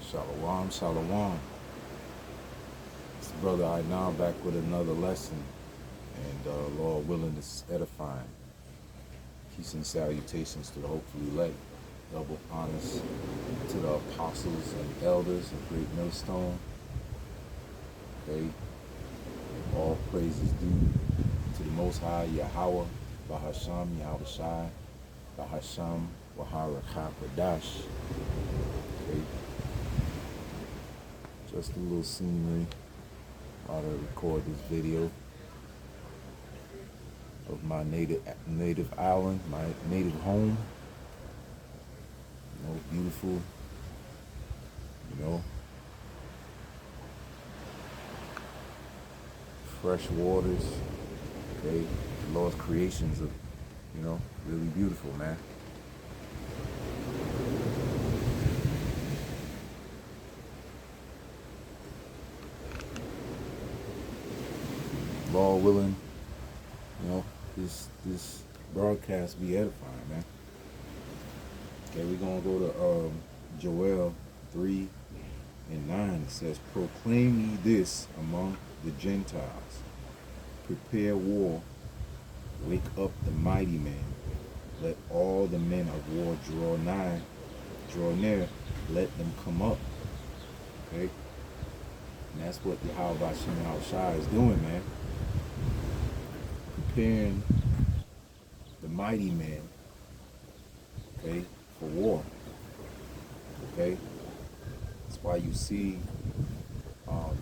Shalom, shalom. It's brother I now back with another lesson, and Lord willing, it's edifying. Peace and salutations to the hopefully elect. Double honors to the apostles and elders of Great Millstone. Okay, all praises due to the Most High Yahweh, Bahasham Yahweh Shai, Bahasham Wahara Chapadash. Okay. Just a little scenery while I record this video of my native island, my native home. Beautiful, fresh waters. Okay, the Lord's creations are, really beautiful, man. Lord willing, this broadcast be edifying, man. Okay, we're gonna go to Joel 3:9. It says, "Proclaim ye this among the Gentiles: prepare war, wake up the mighty man. Let all the men of war draw near. Let them come up." Okay, and that's what the Yahweh Shai is doing, man. Preparing the mighty man, okay, for war. Okay, that's why you see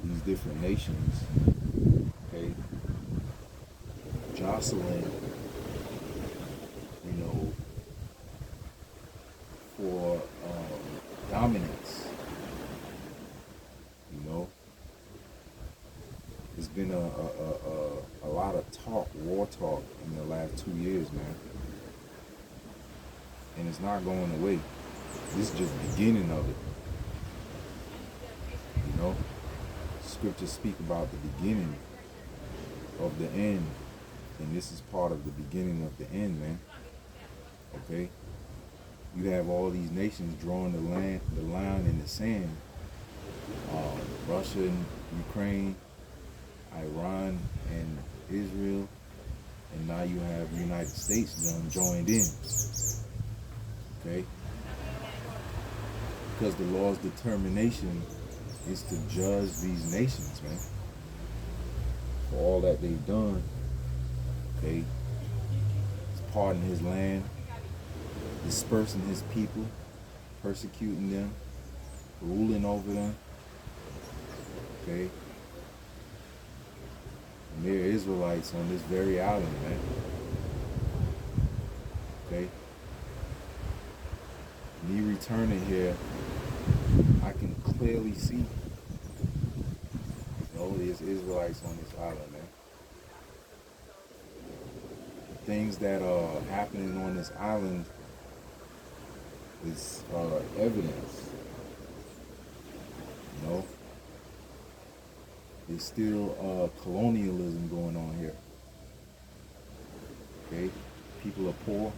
these different nations, okay, jostling, for dominance. There's been a lot of war talk in the last 2 years, man. And it's not going away. This is just the beginning of it. Scriptures speak about the beginning of the end. And this is part of the beginning of the end, man. Okay? You have all these nations drawing the line in the sand. Russia and Ukraine, Iran and Israel, and now you have the United States done joined in. Okay? Because the Lord's determination is to judge these nations, man, for all that they've done. Okay? He's pardoning his land, dispersing his people, persecuting them, ruling over them. Okay? And they're Israelites on this very island, man. Okay? Me returning here, I can clearly see, there's Israelites on this island, man. Things that are happening on this island is evidence. There's still colonialism going on here. Okay? People are poor,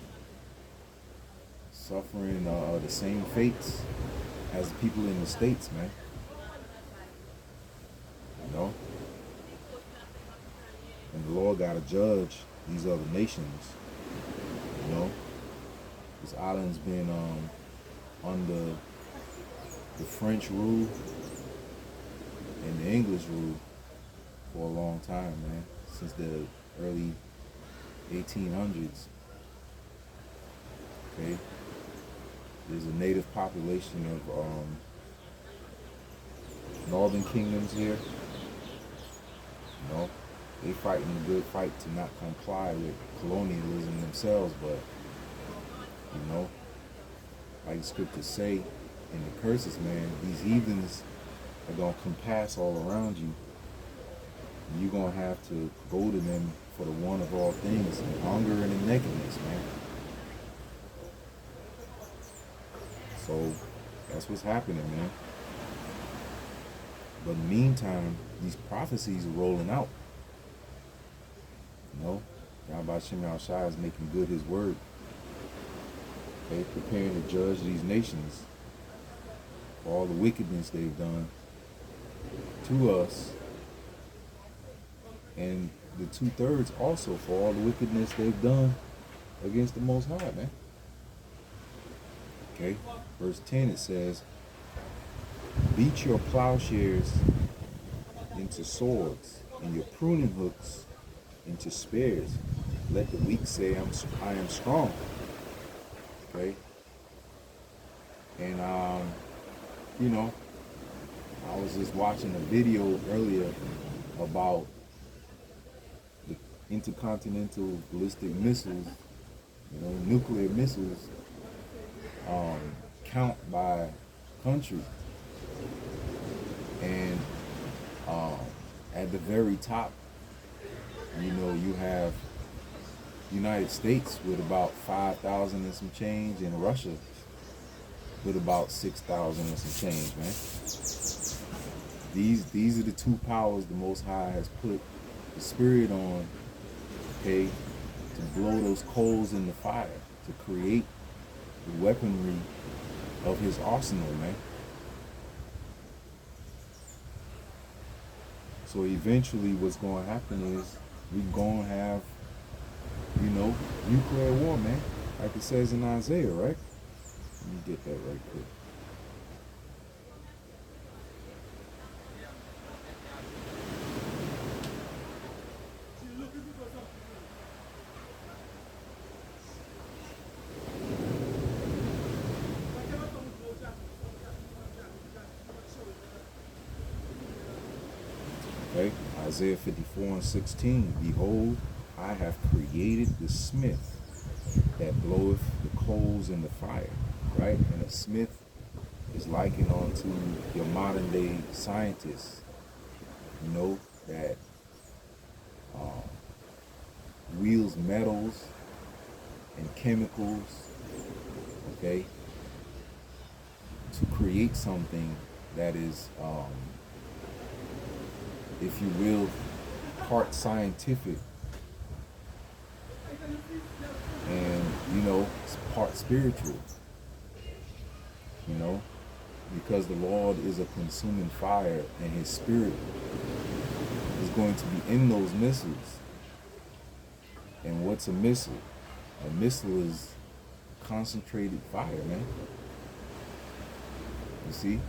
suffering the same fates as the people in the States, man. And the Lord gotta judge these other nations. This island's been under the French rule and the English rule for a long time, man, since the early 1800s. Okay, there's a native population of northern kingdoms here. They fighting the good fight to not comply with colonialism themselves, but like the scriptures say in the curses, man, these heathens are gonna compass all around you. And you're gonna have to go to them for the one of all things, and hunger and the nakedness, man. So that's what's happening, man. But in the meantime, these prophecies are rolling out. Yahweh Shai is making good his word. Okay, preparing to judge these nations for all the wickedness they've done to us, and the 2/3 also for all the wickedness they've done against the Most High, man. Okay, verse 10, it says, beat your plowshares into swords and your pruning hooks into spears. Let the weak say, I am strong. Okay, and you know, I was just watching a video earlier about the intercontinental ballistic missiles, you know, nuclear missiles, count by country. And at the very top, you know, you have United States with about 5,000 and some change, and Russia with about 6,000 and some change, man. These are the two powers the Most High has put the Spirit on, okay, to blow those coals in the fire, to create the weaponry of his arsenal, man. So eventually what's going to happen is we're going to have, you know, nuclear war, man, like it says in Isaiah, right? Let me get that right quick. Okay, Isaiah 54:16. Behold, I have created the smith that bloweth the coals in the fire, right? And a smith is likened unto your modern day scientists, you know, that wields metals and chemicals, okay, to create something that is, if you will, part scientific and, you know, it's part spiritual, you know, because the Lord is a consuming fire and his spirit is going to be in those missiles. And what's a missile? A missile is concentrated fire, man. You see?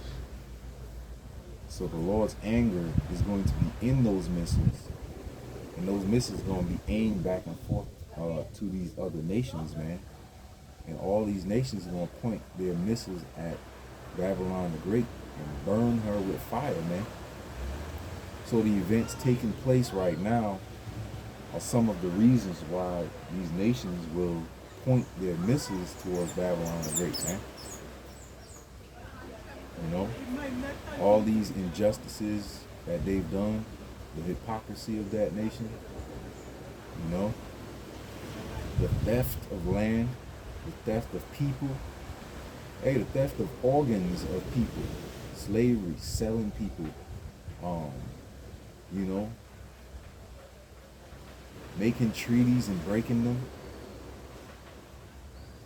So the Lord's anger is going to be in those missiles. And those missiles are going to be aimed back and forth to these other nations, man. And all these nations are going to point their missiles at Babylon the Great and burn her with fire, man. So the events taking place right now are some of the reasons why these nations will point their missiles towards Babylon the Great, man. You know, all these injustices that they've done, the hypocrisy of that nation, you know, the theft of land, the theft of people, the theft of organs of people, slavery, selling people, you know, making treaties and breaking them,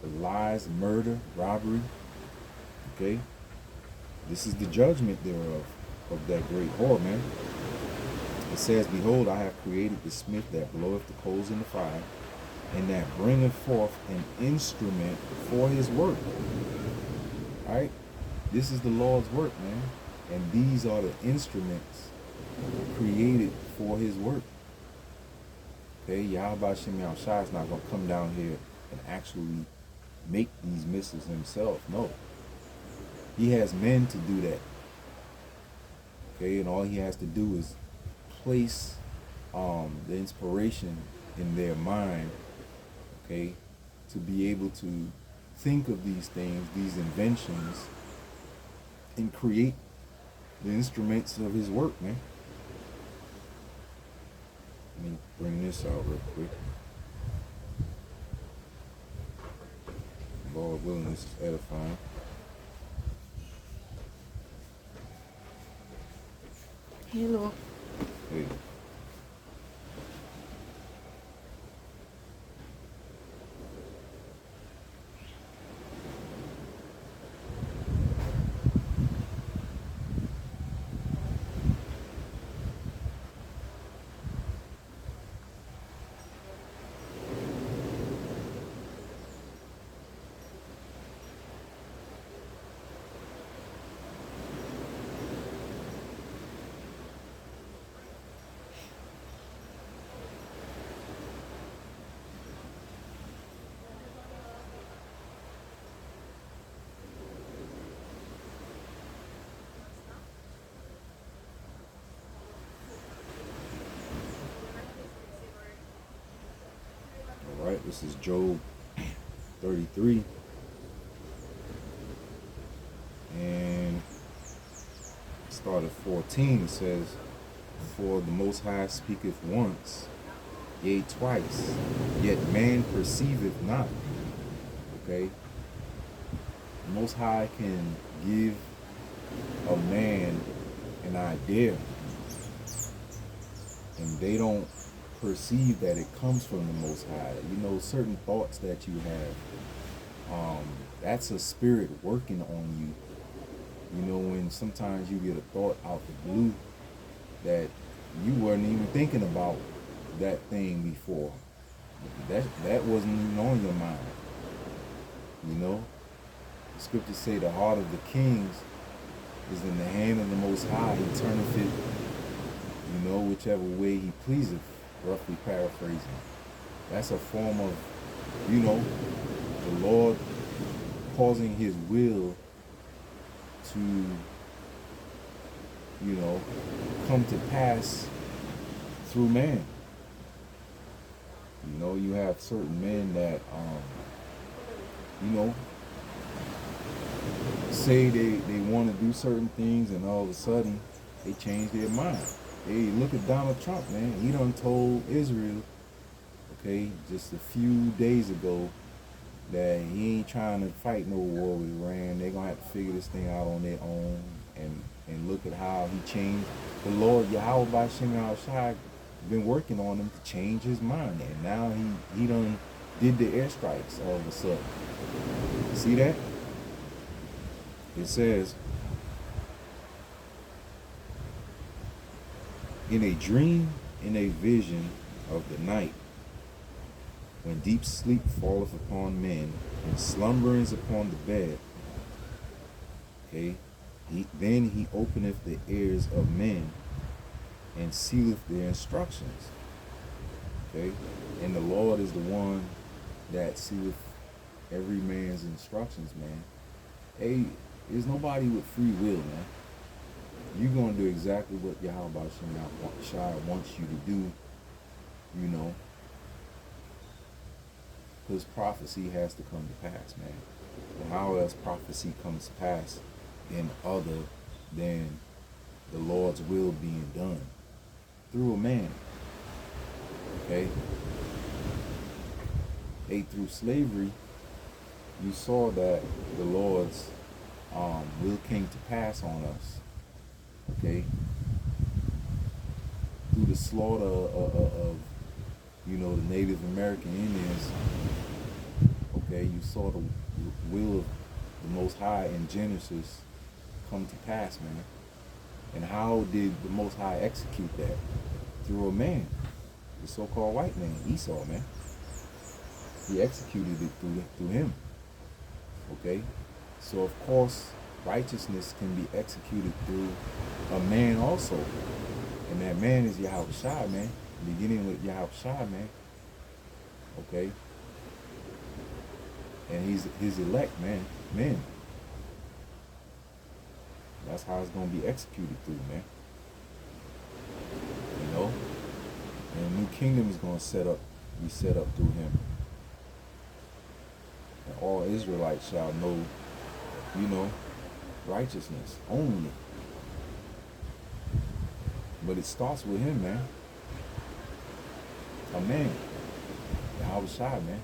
the lies, murder, robbery, okay? This is the judgment thereof, of that great whore, man. It says, behold, I have created the smith that bloweth the coals in the fire, and that bringeth forth an instrument for his work. All right? This is the Lord's work, man. And these are the instruments created for his work. Okay? Yahweh Shem Yahushua is not going to come down here and actually make these missiles himself. No. He has men to do that. Okay? And all he has to do is place the inspiration in their mind, okay, to be able to think of these things, these inventions, and create the instruments of his work, man. Let me bring this out real quick. Lord willing, this is edifying. Hello. Hey. This is Job 33. And start at 14. It says, "For the Most High speaketh once, yea, twice, yet man perceiveth not." Okay? The Most High can give a man an idea, and they don't perceive that it comes from the Most High. You know, certain thoughts that you have, that's a spirit working on you. You know, when sometimes you get a thought out the blue that you weren't even thinking about that thing before. That wasn't even on your mind. You know? The scriptures say the heart of the kings is in the hand of the Most High. He turneth it, you know, whichever way he pleaseth, roughly paraphrasing. That's a form of, you know, the Lord causing his will to, you know, come to pass through man. You know, you have certain men that, you know, say they want to do certain things, and all of a sudden they change their mind. Hey, look at Donald Trump, man. He done told Israel, okay, just a few days ago, that he ain't trying to fight no war with Iran. They're going to have to figure this thing out on their own. And look at how he changed. The Lord, Yahweh B'Shem Yahushua, been working on him to change his mind. And now he done did the airstrikes all of a sudden. See that? It says, "In a dream, in a vision of the night, when deep sleep falleth upon men, and slumberings upon the bed, okay, then he openeth the ears of men, and sealeth their instructions." Okay? And the Lord is the one that sealeth every man's instructions, man. Hey, there's nobody with free will, man. You're going to do exactly what Yahweh B'Shem Yahushua wants you to do, you know, because prophecy has to come to pass, man. But how else prophecy comes to pass in other than the Lord's will being done through a man? Okay? Hey, through slavery, you saw that the Lord's will came to pass on us. Okay? Through the slaughter of you know, the Native American Indians, okay, you saw the will of the Most High in Genesis come to pass, man. And how did the Most High execute that? Through a man, the so-called white man, Esau, man. He executed it through him. Okay? So of course, righteousness can be executed through a man also. And that man is Yahushua, man. Beginning with Yahushua, man. Okay? And he's his elect, man. Men. That's how it's going to be executed through, man. You know? And a new kingdom is going to be set up through him. And all Israelites shall know, you know, righteousness only. But it starts with him, man. A man. Yahushua, man.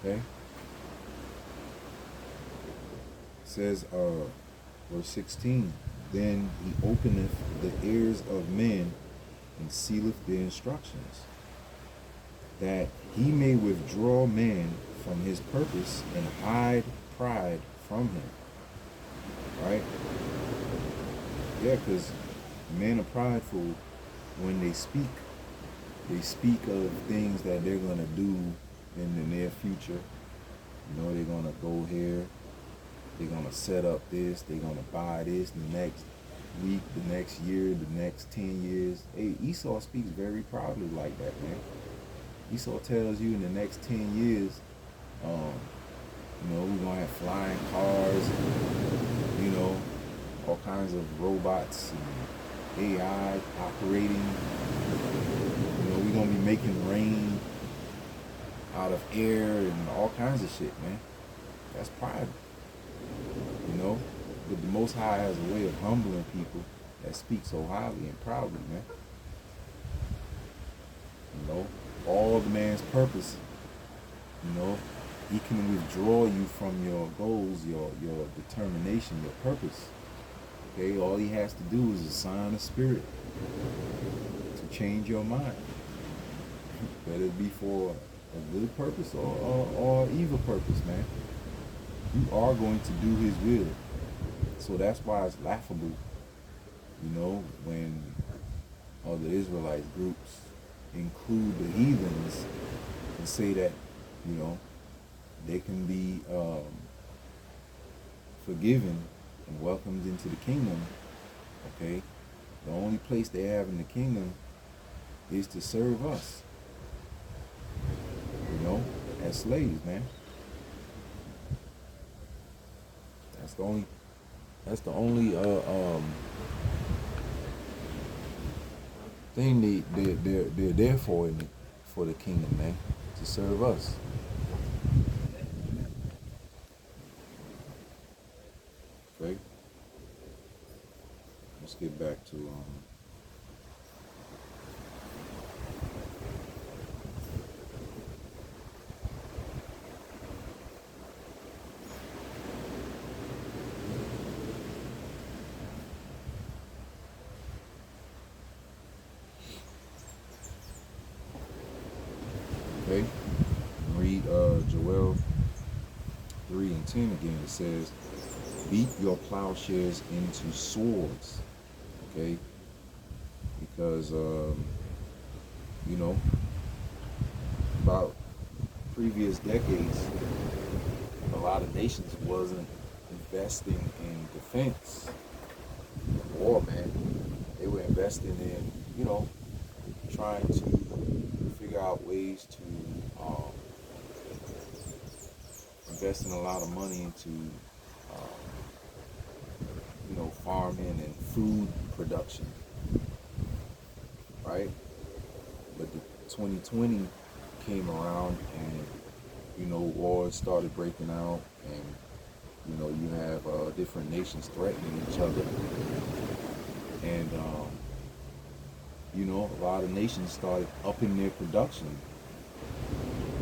Okay? It says, verse 16, "Then he openeth the ears of men, and sealeth their instructions, that he may withdraw man from his purpose, and hide pride from him." Right? Yeah, because men are prideful when they speak. They speak of things that they're going to do in the near future. You know, they're going to go here. They're going to set up this. They're going to buy this the next week, the next year, the next 10 years. Hey, Esau speaks very proudly like that, man. Esau tells you in the next 10 years, you know, we're going to have flying cars, you know, all kinds of robots and AI operating. You know, we're gonna be making rain out of air and all kinds of shit, man. That's pride, you know. But the Most High has a way of humbling people that speak so highly and proudly, man. You know, all the man's purpose, you know, he can withdraw you from your goals, your determination, your purpose. Okay, all he has to do is assign a spirit to change your mind. Whether it be for a good purpose or evil purpose, man. You are going to do his will. So that's why it's laughable, you know, when other Israelite groups include the heathens and say that, you know, they can be forgiven and welcomed into the kingdom. Okay, the only place they have in the kingdom is to serve us, you know, as slaves, man. That's the only thing they're there for for the kingdom, man, to serve us. Okay, let's get back to okay, read Joel 3:10 again. It says, beat your plowshares into swords. Okay, because you know, about previous decades, a lot of nations wasn't investing in defense, war, man. They were investing in, you know, trying to figure out ways to investing a lot of money into, you know, farming and food production, right? But the 2020 came around and, you know, wars started breaking out and, you know, you have different nations threatening each other. And, you know, a lot of nations started upping their production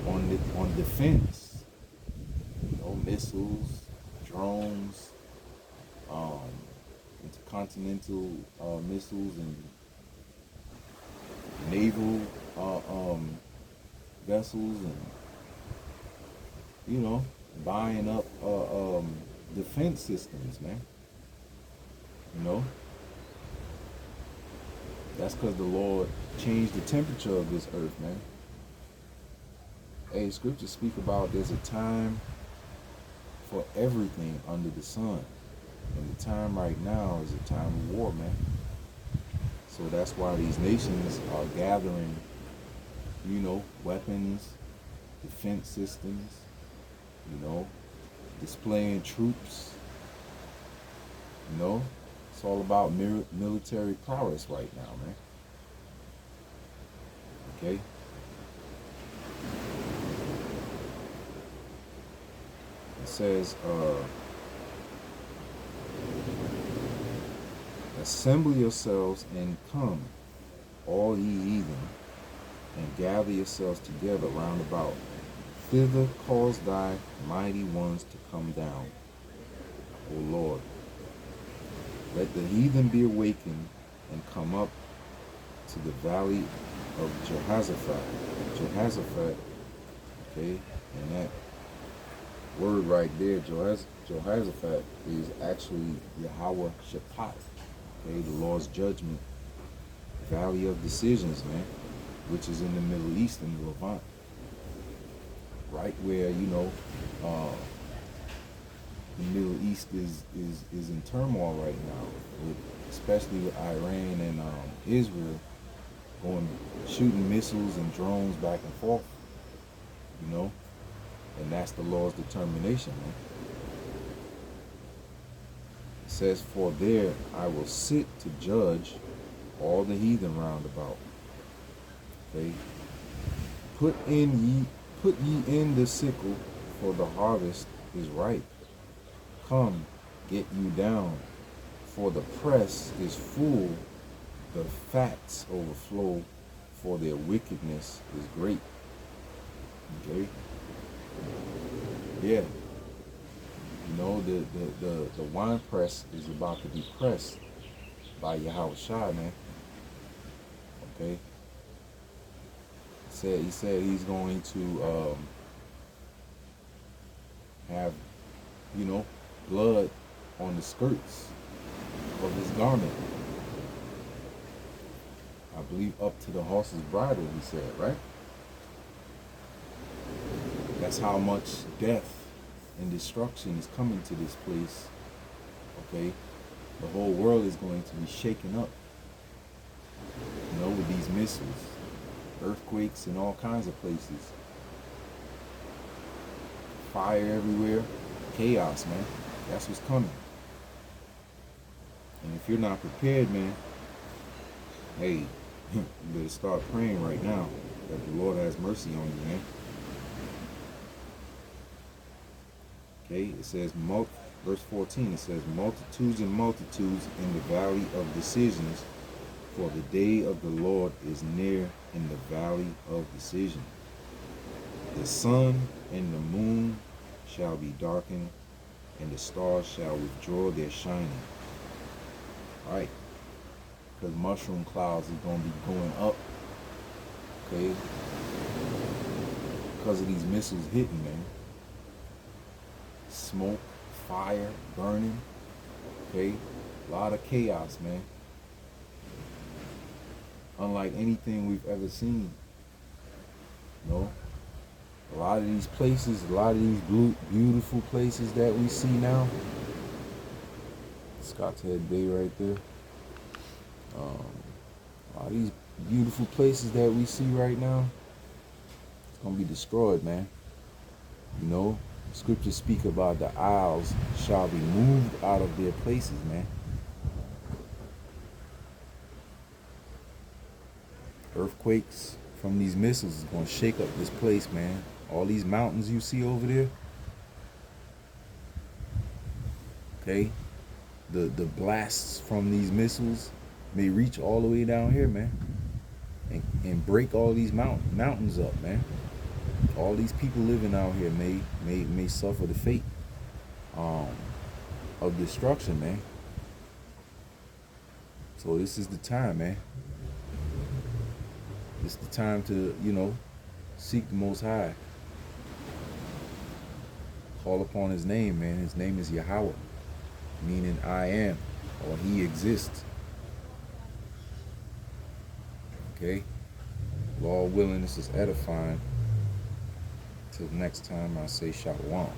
on defense. You know, missiles, drones, intercontinental missiles and naval vessels, and, you know, buying up defense systems, man. You know, that's because the Lord changed the temperature of this earth, man. Hey, scriptures speak about there's a time for everything under the sun. And the time right now is a time of war, man. So that's why these nations are gathering, you know, weapons, defense systems, you know, displaying troops. You know, it's all about military prowess right now, man. Okay? It says, assemble yourselves and come, all ye heathen, and gather yourselves together round about. Thither cause thy mighty ones to come down, O Lord. Let the heathen be awakened and come up to the valley of Jehoshaphat. Jehoshaphat, okay, and that word right there, Jehoshaphat, is actually Yahweh Shaphat, okay, the Lord's judgment, valley of decisions, man, which is in the Middle East and the Levant, right where, you know, the Middle East is in turmoil right now, especially with Iran and Israel shooting missiles and drones back and forth, you know, and that's the Lord's determination, man. It says, for there I will sit to judge all the heathen round about. Okay. Put ye in the sickle, for the harvest is ripe. Come, get you down, for the press is full, the fats overflow, for their wickedness is great. Okay? Yeah. You know, the wine press is about to be pressed by Yahweh Shai, man. Okay? He said he's going to have, blood on the skirts of his garment. I believe up to the horse's bridle, he said, right? That's how much death and destruction is coming to this place. Okay? The whole world is going to be shaken up, with these missiles, earthquakes in all kinds of places, fire everywhere, chaos, man. That's what's coming. And if you're not prepared, man, hey, you better start praying right now that the Lord has mercy on you, man. Okay, it says, verse 14, it says, multitudes and multitudes in the valley of decisions, for the day of the Lord is near in the valley of decision. The sun and the moon shall be darkened, and the stars shall withdraw their shining. All right, because mushroom clouds is going to be going up, okay, because of these missiles hitting, man. Smoke, fire, burning, okay, a lot of chaos, man. Unlike anything we've ever seen. A lot of these places, a lot of these beautiful places that we see now. Scott's Head Bay right there. A lot of these beautiful places that we see right now, it's gonna be destroyed, man. Scriptures speak about the isles shall be moved out of their places, man. Earthquakes from these missiles is gonna shake up this place, man. All these mountains you see over there, okay? The blasts from these missiles may reach all the way down here, man, and break all these mountains up, man. All these people living out here may suffer the fate of destruction, man. So this is the time, man. It's the time to, seek the Most High. Call upon His name, man. His name is Yahweh, meaning I am, or He exists. Okay? Lord willing, this is edifying. Till next time, I say Shalom.